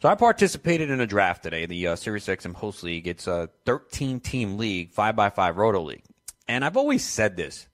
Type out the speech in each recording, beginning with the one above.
So I participated in a draft today. The SiriusXM Host League. It's a 13-team league, 5x5 Roto League. And I've always said this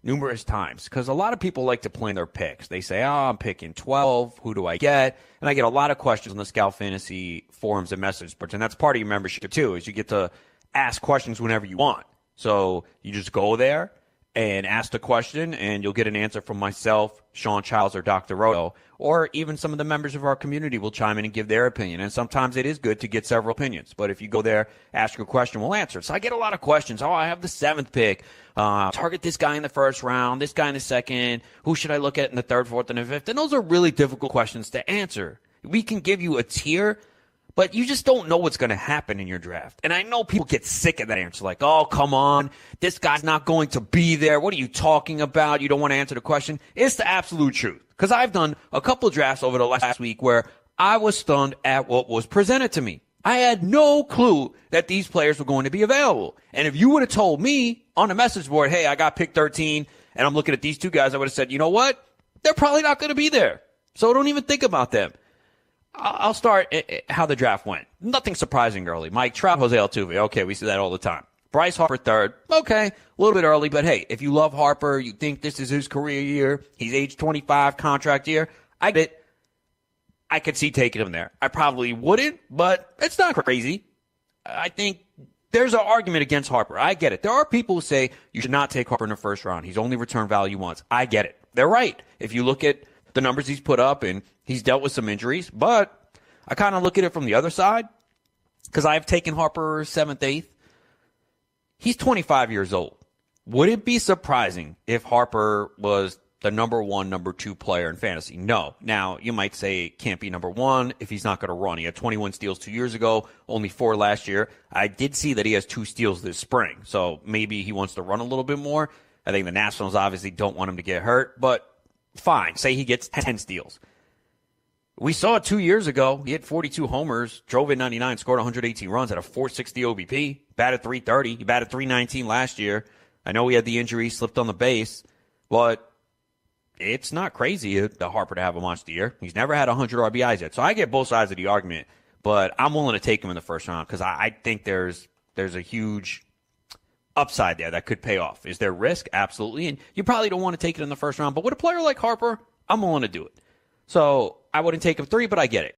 numerous times because a lot of people like to plan their picks. They say, I'm picking 12. Who do I get? And I get a lot of questions on the Scout Fantasy forums and message boards. And that's part of your membership, too, is you get to ask questions whenever you want. So you just go there and ask the question, and you'll get an answer from myself, Sean Childs, or Dr. Roto, or even some of the members of our community will chime in and give their opinion. And sometimes it is good to get several opinions. But if you go there, ask your question, we'll answer it. So I get a lot of questions. I have the 7th pick. Target this guy in the first round, this guy in the second. Who should I look at in the 3rd, 4th, and the 5th? And those are really difficult questions to answer. We can give you a tier, but you just don't know what's going to happen in your draft. And I know people get sick of that answer, like, oh, come on, this guy's not going to be there. What are you talking about? You don't want to answer the question. It's the absolute truth. Because I've done a couple of drafts over the last week where I was stunned at what was presented to me. I had no clue that these players were going to be available. And if you would have told me on the message board, hey, I got pick 13, and I'm looking at these two guys, I would have said, you know what? They're probably not going to be there. So don't even think about them. I'll start how the draft went. Nothing surprising early. Mike Trout, Jose Altuve. Okay, we see that all the time. Bryce Harper 3rd. Okay, a little bit early, but hey, if you love Harper, you think this is his career year, he's age 25, contract year, I get it. I could see taking him there. I probably wouldn't, but it's not crazy. I think there's an argument against Harper. I get it. There are people who say you should not take Harper in the first round. He's only returned value once. I get it. They're right. If you look at the numbers he's put up, and he's dealt with some injuries, but I kind of look at it from the other side because I've taken Harper 7th, 8th. He's 25 years old. Would it be surprising if Harper was the number 1, number 2 player in fantasy? No. Now, you might say it can't be number 1 if he's not going to run. He had 21 steals 2 years ago, only 4 last year. I did see that he has 2 steals this spring, so maybe he wants to run a little bit more. I think the Nationals obviously don't want him to get hurt, but fine. Say he gets 10 steals. We saw it 2 years ago. He hit 42 homers, drove in 99, scored 118 runs, had a 460 OBP, batted 330. He batted 319 last year. I know he had the injury, slipped on the base, but it's not crazy the Harper to have a monster year. He's never had 100 RBIs yet. So I get both sides of the argument, but I'm willing to take him in the first round because I think there's a huge upside there that could pay off. Is there risk? Absolutely. And you probably don't want to take it in the first round. But with a player like Harper, I'm willing to do it. So I wouldn't take him 3, but I get it.